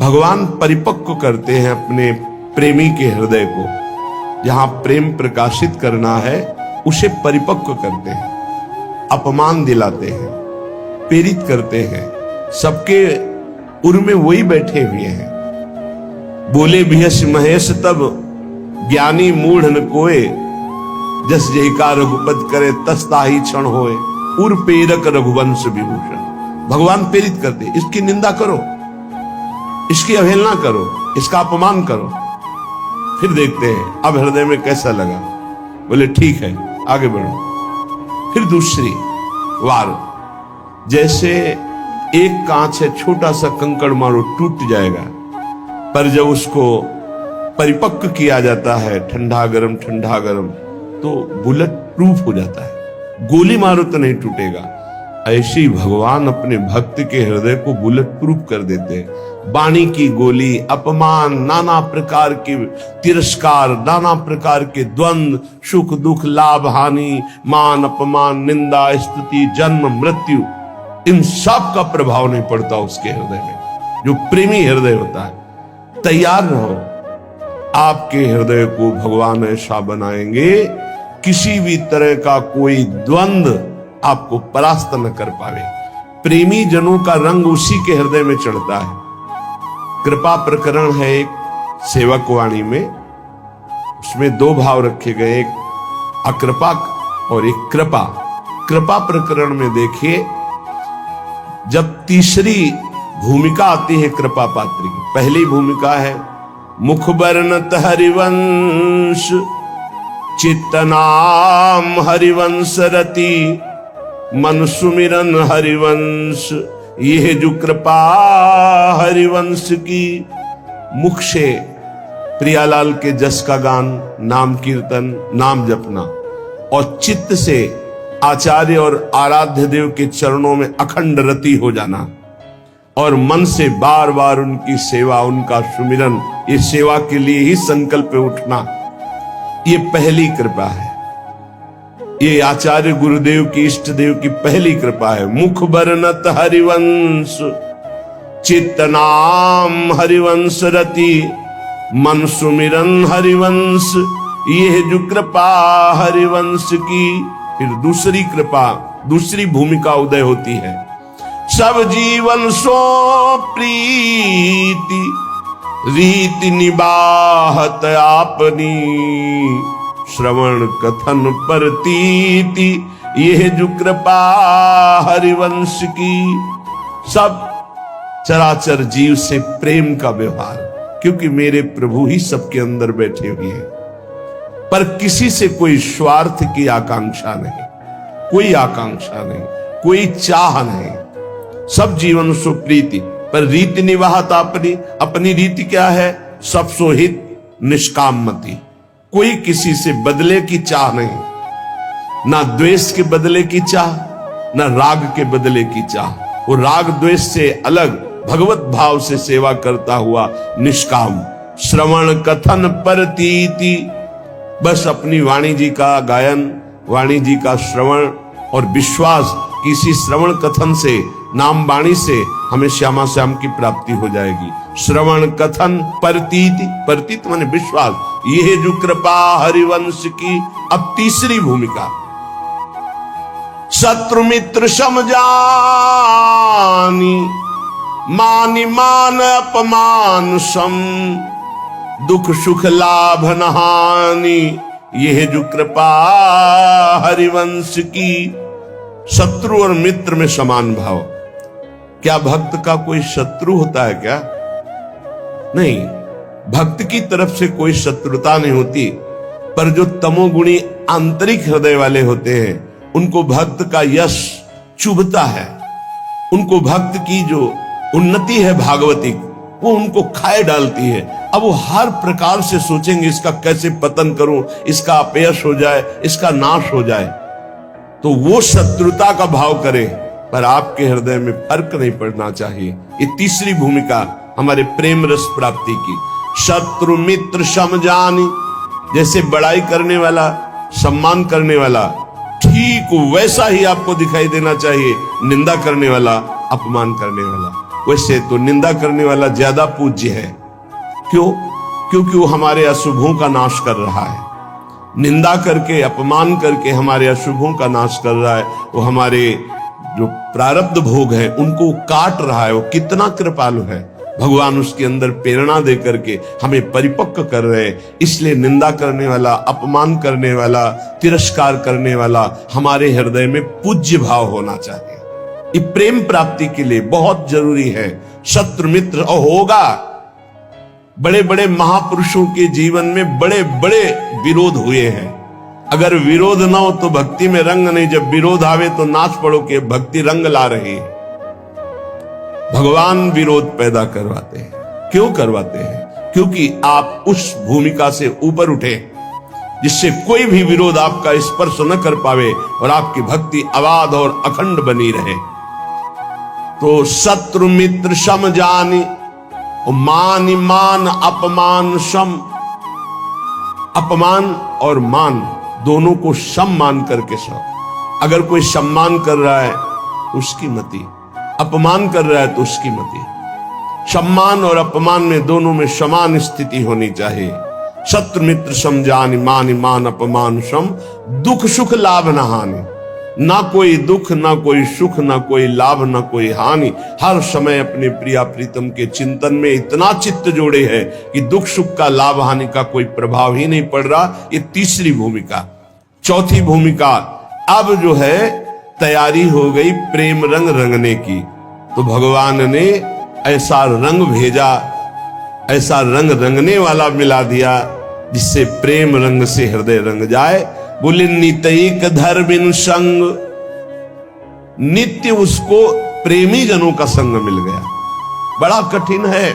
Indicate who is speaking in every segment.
Speaker 1: भगवान परिपक्व करते हैं अपने प्रेमी के हृदय को। जहां प्रेम प्रकाशित करना है उसे परिपक्व करते हैं, अपमान दिलाते हैं, प्रेरित करते हैं। सबके उर में वही बैठे हुए हैं। बोले भियस महेश तब ज्ञानी मूढ़ न कोय, जस जय का रघुपत करे तस ताहि क्षण होए। उर प्रेरक रघुवंश विभूषण। भगवान प्रेरित करते, इसकी निंदा करो, इसकी अवहेलना करो, इसका अपमान करो, फिर देखते हैं अब हृदय में कैसा लगा। बोले ठीक है, आगे बढ़ो। फिर दूसरी वार, जैसे एक कांच है, छोटा सा कंकड़ मारो टूट जाएगा, पर जब उसको परिपक्व किया जाता है, ठंडा गरम ठंडा गरम, तो बुलेट प्रूफ हो जाता है, गोली मारो तो नहीं टूटेगा। ऐसे ही भगवान अपने भक्त के हृदय को बुलेट प्रूफ कर देते हैं। वाणी की गोली, अपमान, नाना प्रकार के तिरस्कार, नाना प्रकार के द्वंद्व, सुख दुख, लाभ हानि, मान अपमान, निंदा स्तुति, जन्म मृत्यु, इन सब का प्रभाव नहीं पड़ता उसके हृदय में। जो प्रेमी हृदय होता है, तैयार रहो, आपके हृदय को भगवान ऐसा बनाएंगे किसी भी तरह का कोई द्वंद्व आपको परास्त न कर पावे। प्रेमी जनों का रंग उसी के हृदय में चढ़ता है। कृपा प्रकरण है एक सेवक वाणी में, उसमें दो भाव रखे गए, एक अकृपा और एक कृपा। कृपा प्रकरण में देखिए, जब तीसरी भूमिका आती है कृपा पात्र की, पहली भूमिका है मुख बरनत हरिवंश, चित्तनाम हरिवंश रति, मन सुमिरन हरिवंश, यह जो कृपा हरिवंश की। मुख से प्रियालाल के जस का गान, नाम कीर्तन, नाम जपना, और चित्त से आचार्य और आराध्य देव के चरणों में अखंड रति हो जाना, और मन से बार बार उनकी सेवा, उनका सुमिरन, ये सेवा के लिए ही संकल्प उठना, ये पहली कृपा है। ये आचार्य गुरुदेव की, इष्ट देव की पहली कृपा है। मुख बरनत हरिवंश, चित्त नाम हरिवंश रति, मन सुमिरन हरिवंश, ये जो कृपा हरिवंश की। फिर दूसरी कृपा, दूसरी भूमिका उदय होती है। सब जीवन सो प्रीति, रीति निबाहत आपनी, श्रवण कथन परतीति, यह जो कृपा हरिवंश की। सब चराचर जीव से प्रेम का व्यवहार, क्योंकि मेरे प्रभु ही सबके अंदर बैठे हुए हैं। पर किसी से कोई स्वार्थ की आकांक्षा नहीं, कोई आकांक्षा नहीं, कोई चाह नहीं। सब जीवन सो प्रीति, पर रीति निवाहत अपनी, अपनी रीति क्या है? सब सोहित निष्कामति। कोई किसी से बदले की चाह नहीं, ना द्वेष के बदले की चाह, ना राग के बदले की चाह। वो राग द्वेष से अलग भगवत भाव से सेवा करता हुआ निष्काम। श्रवण कथन परतीति, बस अपनी वाणी जी का गायन, वाणी जी का श्रवण और विश्वास, किसी श्रवण कथन से, नाम वाणी से हमें श्यामा श्याम की प्राप्ति हो जाएगी। श्रवण कथन परतीति, परतीत माने विश्वास, यह जो कृपा हरिवंश की। अब तीसरी भूमिका, शत्रु मित्र समझानी, मानि मान अपमान सम, दुख सुख लाभ न हानि, यह जो कृपा हरिवंश की। शत्रु और मित्र में समान भाव। क्या भक्त का कोई शत्रु होता है क्या? नहीं, भक्त की तरफ से कोई शत्रुता नहीं होती, पर जो तमोगुणी आंतरिक हृदय वाले होते हैं, उनको भक्त का यश चुभता है। उनको भक्त की जो उन्नति है भागवतिक, वो उनको खाए डालती है। अब वो हर प्रकार से सोचेंगे इसका कैसे पतन करूं, इसका अपयश हो जाए, इसका नाश हो जाए। तो वो शत्रुता का भाव करे, पर आपके हृदय में फर्क नहीं पड़ना चाहिए। ये तीसरी भूमिका हमारे प्रेम रस प्राप्ति की। शत्रु मित्र समझानी, जैसे बड़ाई करने वाला, सम्मान करने वाला, ठीक वैसा ही आपको दिखाई देना चाहिए निंदा करने वाला, अपमान करने वाला। वैसे तो निंदा करने वाला ज्यादा पूज्य है। क्यों? क्योंकि वो हमारे अशुभों का नाश कर रहा है। निंदा करके, अपमान करके हमारे अशुभों का नाश कर रहा है। वो हमारे जो प्रारब्ध भोग है उनको काट रहा है। वो कितना कृपालु है। भगवान उसके अंदर प्रेरणा दे करके हमें परिपक्व कर रहे हैं। इसलिए निंदा करने वाला, अपमान करने वाला, तिरस्कार करने वाला हमारे हृदय में पूज्य भाव होना चाहिए। ये प्रेम प्राप्ति के लिए बहुत जरूरी है। शत्रु मित्र और होगा। बड़े बड़े महापुरुषों के जीवन में बड़े बड़े विरोध हुए हैं। अगर विरोध ना हो तो भक्ति में रंग नहीं। जब विरोध आवे तो नाच पड़ो कि भक्ति रंग ला रही है। भगवान विरोध पैदा करवाते हैं। क्यों करवाते हैं? क्योंकि आप उस भूमिका से ऊपर उठे जिससे कोई भी विरोध आपका स्पर्श न कर पावे और आपकी भक्ति अबाध और अखंड बनी रहे। तो शत्रु मित्र सम जानी, मान मान अपमान सम। अपमान और मान दोनों को सम मान करके सब। अगर कोई सम्मान कर रहा है तो उसकी मति, अपमान कर रहा है तो उसकी मति। सम्मान और अपमान में दोनों में समान स्थिति होनी चाहिए। शत्रु मित्र सम जानि, मान मान अपमान सम। दुख सुख लाभ न हानि। ना कोई दुख, ना कोई सुख, ना कोई लाभ, ना कोई हानि। हर समय अपने प्रिया प्रीतम के चिंतन में इतना चित्त जोड़े है कि दुख सुख का, लाभ हानि का कोई प्रभाव ही नहीं पड़ रहा। ये तीसरी भूमिका। चौथी भूमिका अब जो है तैयारी हो गई प्रेम रंग रंगने की। तो भगवान ने ऐसा रंग भेजा, ऐसा रंग रंगने वाला मिला दिया जिससे प्रेम रंग से हृदय रंग जाए। बोले नितैक धर्मिन संग। नित्य उसको प्रेमी जनों का संग मिल गया। बड़ा कठिन है,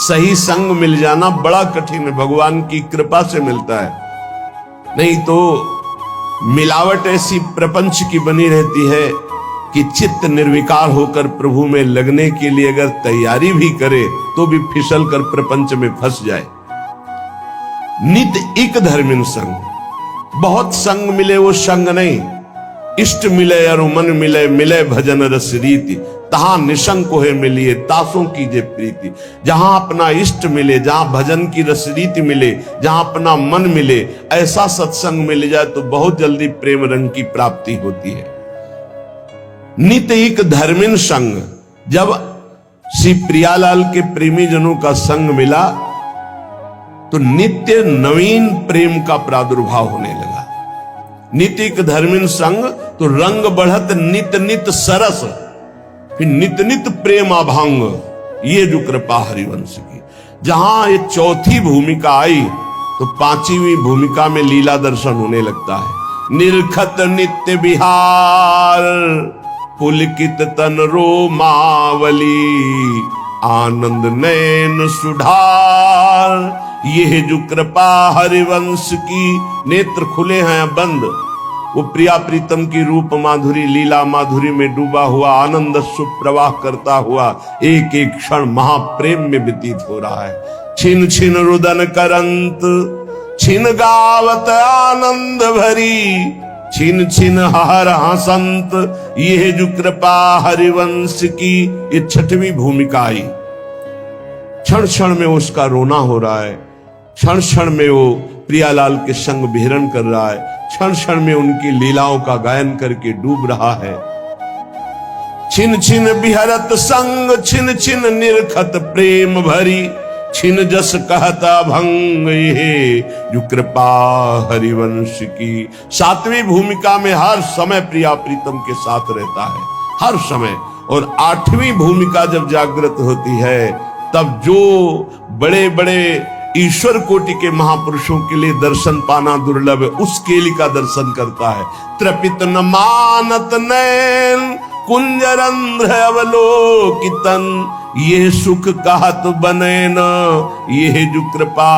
Speaker 1: सही संग मिल जाना बड़ा कठिन है। भगवान की कृपा से मिलता है। नहीं तो मिलावट ऐसी प्रपंच की बनी रहती है कि चित्त निर्विकार होकर प्रभु में लगने के लिए अगर तैयारी भी करे तो भी फिसल कर प्रपंच में फंस जाए। नित एक धर्मिन संग। बहुत संग मिले वो संग नहीं। इष्ट मिले और मन मिले, मिले भजन रस रीति। तहां निशंक है मिलिए, तासों कीजे प्रीति। जहां अपना इष्ट मिले, जहां भजन की रस रीति मिले, जहां अपना मन मिले, ऐसा सत्संग मिल जाए तो बहुत जल्दी प्रेम रंग की प्राप्ति होती है। नित एक धर्मिन संग। जब श्री प्रियालाल के प्रेमी जनों का संग मिला तो नित्य नवीन प्रेम का प्रादुर्भाव होने लगा। नित्य एक धर्मिन संग तो रंग बढ़त नित नित सरस। फिर नित नित प्रेम अभांग। ये जो कृपा हरिवंश की। जहां ये चौथी भूमिका आई तो पांचवी भूमिका में लीला दर्शन होने लगता है। निरखत नित्य विहार, पुलकित तन रोमावली, आनंद नैन सुधार। ये जो कृपा हरिवंश की। नेत्र खुले हैं बंद। वो प्रिया प्रीतम की रूप माधुरी, लीला माधुरी में डूबा हुआ, आनंद सुप्रवाह करता हुआ एक एक क्षण महाप्रेम में व्यतीत हो रहा है। छिन छिन रुदन करंत, छिन गावत आनंद भरी, छिन छिन हर हसंत। ये जो कृपा हरिवंश की। ये छठवीं भूमिका आई। क्षण क्षण में उसका रोना हो रहा है। क्षण क्षण में वो प्रियालाल के संग विहरण कर रहा है। क्षण क्षण में उनकी लीलाओं का गायन करके डूब रहा है। छिन छिन बिहरत संग, छिन छिन निरखत प्रेम भरी, छिन जस कहता भंग। ये जो कृपा हरिवंश की। सातवीं भूमिका में हर समय प्रिया प्रीतम के साथ रहता है, हर समय। और आठवीं भूमिका जब जागृत होती है तब जो बड़े बड़े ईश्वर कोटि के महापुरुषों के लिए दर्शन पाना दुर्लभ है, उस केली का दर्शन करता है। त्रपित न मानत नैन, कुंजरंध्र अवलोकितन। ये सुख कहत बने न, ये जो कृपा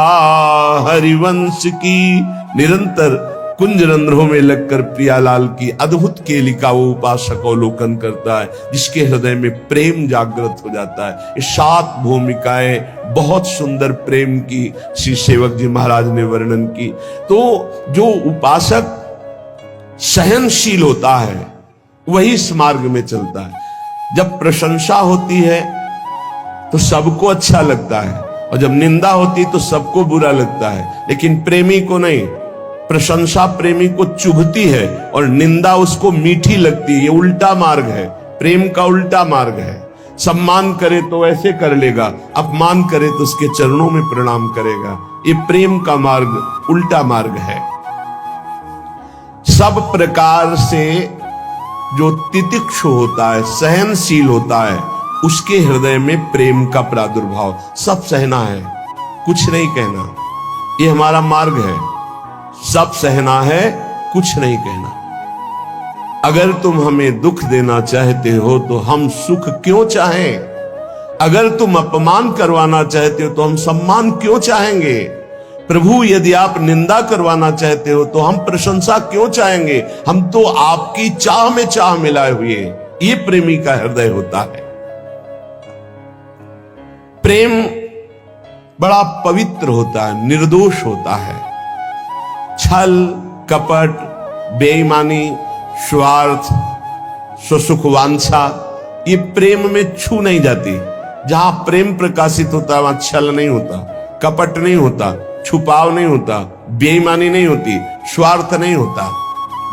Speaker 1: हरिवंश की। निरंतर कुंजरंध्रों में लगकर प्रियालाल की अद्भुत केली का वो उपासक अवलोकन करता है, जिसके हृदय में प्रेम जागृत हो जाता है। ये 7 भूमिकाएं बहुत सुंदर प्रेम की श्री सेवक जी महाराज ने वर्णन की। तो जो उपासक सहनशील होता है वही इस मार्ग में चलता है। जब प्रशंसा होती है तो सबको अच्छा लगता है, और जब निंदा होती तो सबको बुरा लगता है। लेकिन प्रेमी को नहीं, प्रशंसा प्रेमी को चुभती है और निंदा उसको मीठी लगती है। ये उल्टा मार्ग है, प्रेम का उल्टा मार्ग है। सम्मान करे तो ऐसे कर लेगा, अपमान करे तो उसके चरणों में प्रणाम करेगा। ये प्रेम का मार्ग उल्टा मार्ग है। सब प्रकार से जो तितिक्षु होता है, सहनशील होता है, उसके हृदय में प्रेम का प्रादुर्भाव। सब सहना है, कुछ नहीं कहना, ये हमारा मार्ग है। सब सहना है, कुछ नहीं कहना। अगर तुम हमें दुख देना चाहते हो तो हम सुख क्यों चाहें? अगर तुम अपमान करवाना चाहते हो तो हम सम्मान क्यों चाहेंगे? प्रभु, यदि आप निंदा करवाना चाहते हो तो हम प्रशंसा क्यों चाहेंगे? हम तो आपकी चाह में चाह मिलाए हुए। ये प्रेमी का हृदय होता है। प्रेम बड़ा पवित्र होता है, निर्दोष होता है। छल, कपट, बेईमानी, स्वार्थ, स्वसुखवांछा, ये प्रेम में छू नहीं जाती। जहां प्रेम प्रकाशित होता है वहां छल नहीं होता, कपट नहीं होता, छुपाव नहीं होता, बेईमानी नहीं होती, स्वार्थ नहीं होता।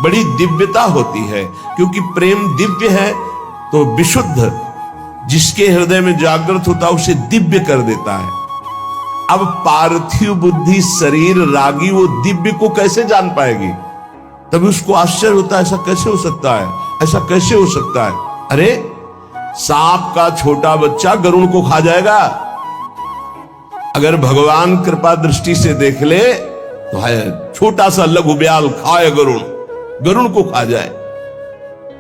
Speaker 1: बड़ी दिव्यता होती है, क्योंकि प्रेम दिव्य है तो विशुद्ध जिसके हृदय में जागृत होता है उसे दिव्य कर देता है। अब पार्थिव बुद्धि शरीर रागी वो दिव्य को कैसे जान पाएगी? तभी उसको आश्चर्य होता है, ऐसा कैसे हो सकता है, ऐसा कैसे हो सकता है? अरे सांप का छोटा बच्चा गरुड़ को खा जाएगा। अगर भगवान कृपा दृष्टि से देख ले तो है छोटा सा लघु ब्याल खाए गरुड़ को खा जाए।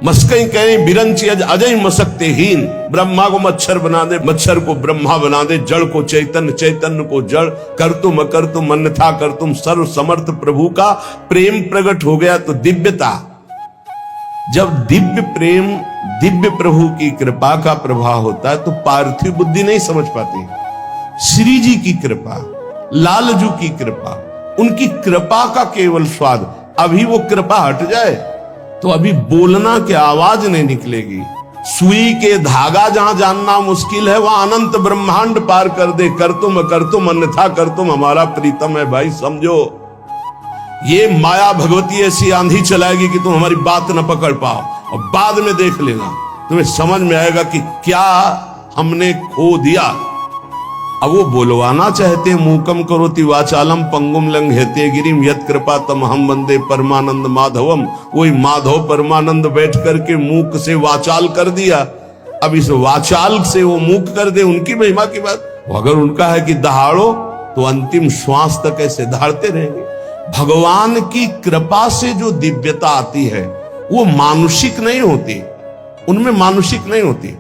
Speaker 1: मस्कई कहीं बिरंची अजय मसकते हीन, ब्रह्मा को मच्छर बना दे, मच्छर को ब्रह्मा बना दे, जड़ को चैतन्य, चैतन्य को जड़, कर तुम अकर तुम अन्यथा कर तुम। सर्व समर्थ प्रभु का प्रेम प्रकट हो गया तो दिव्यता। जब दिव्य प्रेम, दिव्य प्रभु की कृपा का प्रभाव होता है तो पार्थिव बुद्धि नहीं समझ पाती। श्री जी की कृपा, लालजू की कृपा, उनकी कृपा का केवल स्वाद। अभी वो कृपा हट जाए तो अभी बोलना की आवाज नहीं निकलेगी। सुई के धागा जहां जानना मुश्किल है वहां अनंत ब्रह्मांड पार कर दे। कर तुम अन्यथा कर तुम हमारा प्रीतम है। भाई समझो, ये माया भगवती ऐसी आंधी चलाएगी कि तुम हमारी बात न पकड़ पाओ, और बाद में देख लेना तुम्हें समझ में आएगा कि क्या हमने खो दिया। अब वो बोलवाना चाहते, मूकम करोति वाचालम पंगुम लंघयते गिरिम यत् कृपा तम हम वंदे परमानंद माधवम। वही माधव परमानंद बैठ करके मूक से वाचाल कर दिया। अब इस वाचाल से वो मूक कर दे, उनकी महिमा की बात। अगर उनका है कि दहाड़ो तो अंतिम श्वास तक ऐसे दहाड़ते रहेंगे। भगवान की कृपा से जो दिव्यता आती है वो मानुषिक नहीं होती, उनमें मानुषिक नहीं होती।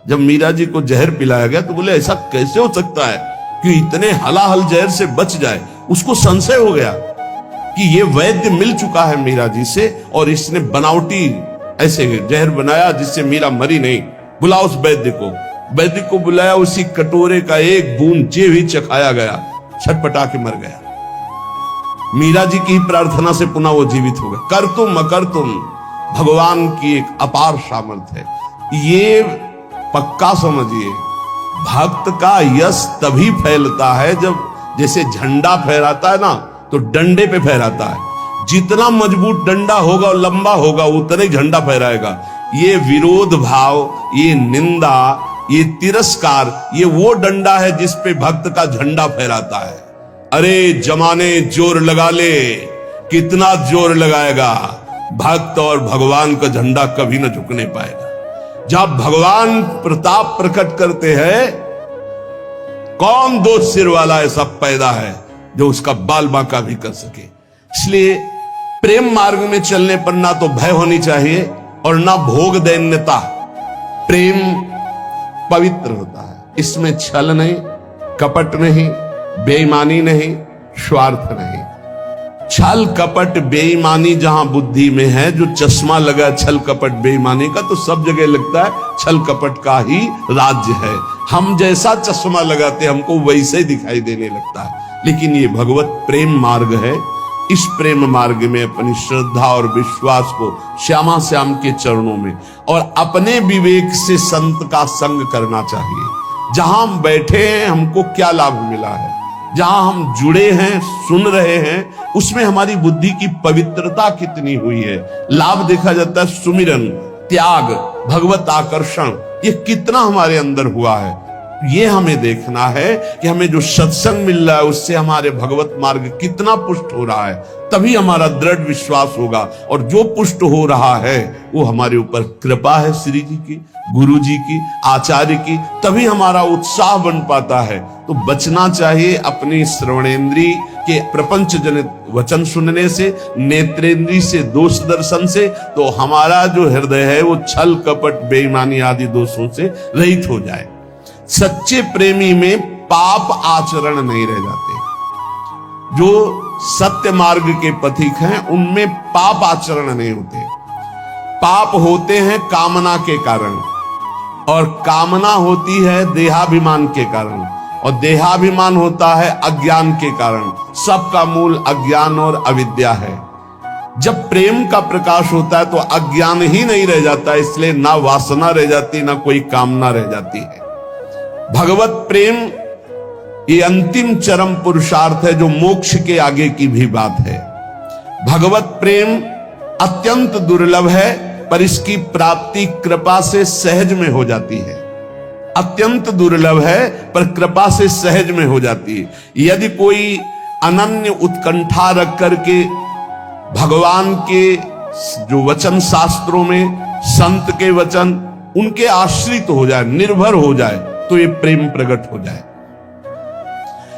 Speaker 1: जब मीरा जी को जहर पिलाया गया तो बोले ऐसा कैसे हो सकता है कि इतने हलाहल जहर से बच जाए। उसको संशय हो गया कि ये वैद्य मिल चुका है मीरा जी से और इसने बनावटी ऐसे जहर बनाया जिससे मीरा मरी नहीं। बुलाओ उस वैद्य को। वैद्य को बुलाया, उसी कटोरे का एक बूंद जे भी चखाया गया, छटपटा के मर गया। मीरा जी की ही प्रार्थना से पुनः वो जीवित हो गया। कर तुम अकर तुम, भगवान की एक अपार सामर्थ्य है। ये पक्का समझिए, भक्त का यश तभी फैलता है जब जैसे झंडा फहराता है ना तो डंडे पे फहराता है। जितना मजबूत डंडा होगा और लंबा होगा उतना ही झंडा फहराएगा। ये विरोध भाव, ये निंदा, ये तिरस्कार, ये वो डंडा है जिस पे भक्त का झंडा फहराता है। अरे जमाने जोर लगा ले, कितना जोर लगाएगा, भक्त और भगवान का झंडा कभी न झुकने पाएगा। जब भगवान प्रताप प्रकट करते हैं, कौन दो सिर वाला ऐसा पैदा है जो उसका बाल बांका भी कर सके। इसलिए प्रेम मार्ग में चलने पर ना तो भय होनी चाहिए और ना भोग दैन्यता। प्रेम पवित्र होता है, इसमें छल नहीं, कपट नहीं, बेईमानी नहीं, स्वार्थ नहीं। छल कपट बेईमानी जहां बुद्धि में है, जो चश्मा लगा छल कपट बेईमानी का तो सब जगह लगता है छल कपट का ही राज्य है। हम जैसा चश्मा लगाते हमको वैसे ही दिखाई देने लगता है। लेकिन ये भगवत प्रेम मार्ग है, इस प्रेम मार्ग में अपनी श्रद्धा और विश्वास को श्यामा श्याम के चरणों में और अपने विवेक से संत का संग करना चाहिए। जहां हम बैठे हैं हमको क्या लाभ मिला है, जहां हम जुड़े हैं सुन रहे हैं उसमें हमारी बुद्धि की पवित्रता कितनी हुई है। लाभ देखा जाता है सुमिरन, त्याग, भगवत आकर्षण, ये कितना हमारे अंदर हुआ है। ये हमें देखना है कि हमें जो सत्संग मिल रहा है उससे हमारे भगवत मार्ग कितना पुष्ट हो रहा है, तभी हमारा दृढ़ विश्वास होगा। और जो पुष्ट हो रहा है वो हमारे ऊपर कृपा है श्री जी की, गुरु जी की, आचार्य की, तभी हमारा उत्साह बन पाता है। तो बचना चाहिए अपनी श्रवणेन्द्री के प्रपंच जनित वचन सुनने से, नेत्रेंद्री से दोष दर्शन से, तो हमारा जो हृदय है वो छल कपट बेईमानी आदि दोषों से रहित हो जाए। सच्चे प्रेमी में पाप आचरण नहीं रह जाते। जो सत्य मार्ग के पथिक हैं उनमें पाप आचरण नहीं होते। पाप होते हैं कामना के कारण, और कामना होती है देहाभिमान के कारण, और देहाभिमान होता है अज्ञान के कारण। सबका मूल अज्ञान और अविद्या है। जब प्रेम का प्रकाश होता है तो अज्ञान ही नहीं रह जाता, इसलिए ना वासना रह जाती ना कोई कामना रह जाती है। भगवत प्रेम ये अंतिम चरम पुरुषार्थ है जो मोक्ष के आगे की भी बात है। भगवत प्रेम अत्यंत दुर्लभ है पर इसकी प्राप्ति कृपा से सहज में हो जाती है। अत्यंत दुर्लभ है पर कृपा से सहज में हो जाती है। यदि कोई अनन्य उत्कंठा रख करके भगवान के जो वचन शास्त्रों में, संत के वचन, उनके आश्रित हो जाए, निर्भर हो जाए, तो ये प्रेम प्रकट हो जाए।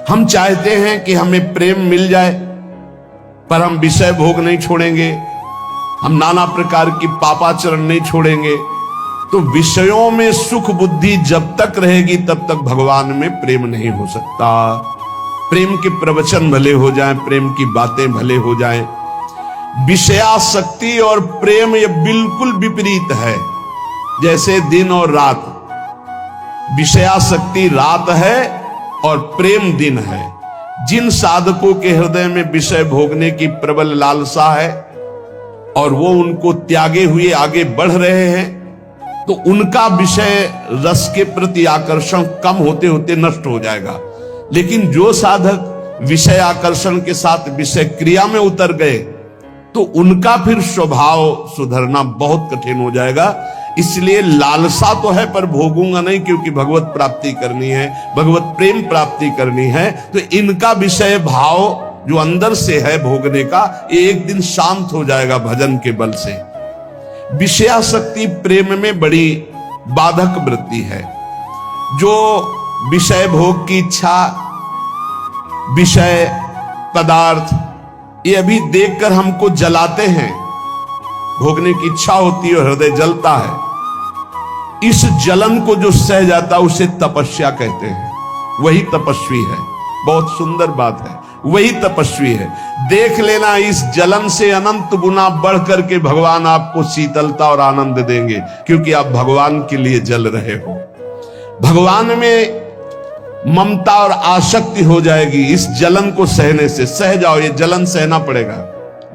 Speaker 1: हम चाहते हैं कि हमें प्रेम मिल जाए पर हम विषय भोग नहीं छोड़ेंगे, हम नाना प्रकार की पापाचरण नहीं छोड़ेंगे, तो विषयों में सुख बुद्धि जब तक रहेगी तब तक भगवान में प्रेम नहीं हो सकता। प्रेम के प्रवचन भले हो जाएं, प्रेम की बातें भले हो जाएं, विषयासक्ति और प्रेम ये बिल्कुल विपरीत है। जैसे दिन और रात, विषयासक्ति रात है और प्रेम दिन है। जिन साधकों के हृदय में विषय भोगने की प्रबल लालसा है और वो उनको त्यागे हुए आगे बढ़ रहे हैं, तो उनका विषय रस के प्रति आकर्षण कम होते होते नष्ट हो जाएगा। लेकिन जो साधक विषय आकर्षण के साथ विषय क्रिया में उतर गए तो उनका फिर स्वभाव सुधरना बहुत कठिन हो जाएगा। इसलिए लालसा तो है पर भोगूंगा नहीं, क्योंकि भगवत प्राप्ति करनी है, भगवत प्रेम प्राप्ति करनी है। तो इनका विषय भाव जो अंदर से है भोगने का, एक दिन शांत हो जाएगा भजन के बल से। विषयासक्ति प्रेम में बड़ी बाधक वृत्ति है। जो विषय भोग की इच्छा, विषय पदार्थ, ये अभी देखकर हमको जलाते हैं, भोगने की इच्छा होती है और हृदय जलता है। इस जलन को जो सह जाता उसे तपस्या कहते हैं, वही तपस्वी है। बहुत सुंदर बात है, वही तपस्वी है। देख लेना, इस जलन से अनंत गुना बढ़ करके भगवान आपको शीतलता और आनंद देंगे, क्योंकि आप भगवान के लिए जल रहे हो। भगवान में ममता और आसक्ति हो जाएगी इस जलन को सहने से। सह जाओ, ये जलन सहना पड़ेगा।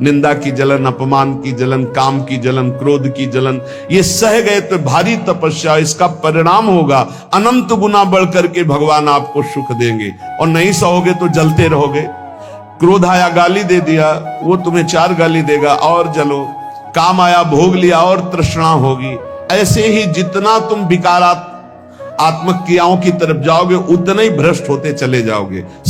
Speaker 1: निंदा की जलन, अपमान की जलन, काम की जलन, क्रोध की जलन, ये सह गए तो भारी तपस्या, इसका परिणाम होगा अनंत गुना बढ़ करके भगवान आपको सुख देंगे। और नहीं सहोगे तो जलते रहोगे। क्रोध आया, गाली दे दिया, वो तुम्हें 4 गाली देगा और जलो। काम आया, भोग लिया और तृष्णा होगी। ऐसे ही जितना तुम विकारात्मक क्रियाओं की तरफ जाओगे उतना ही भ्रष्ट होते चले जाओगे।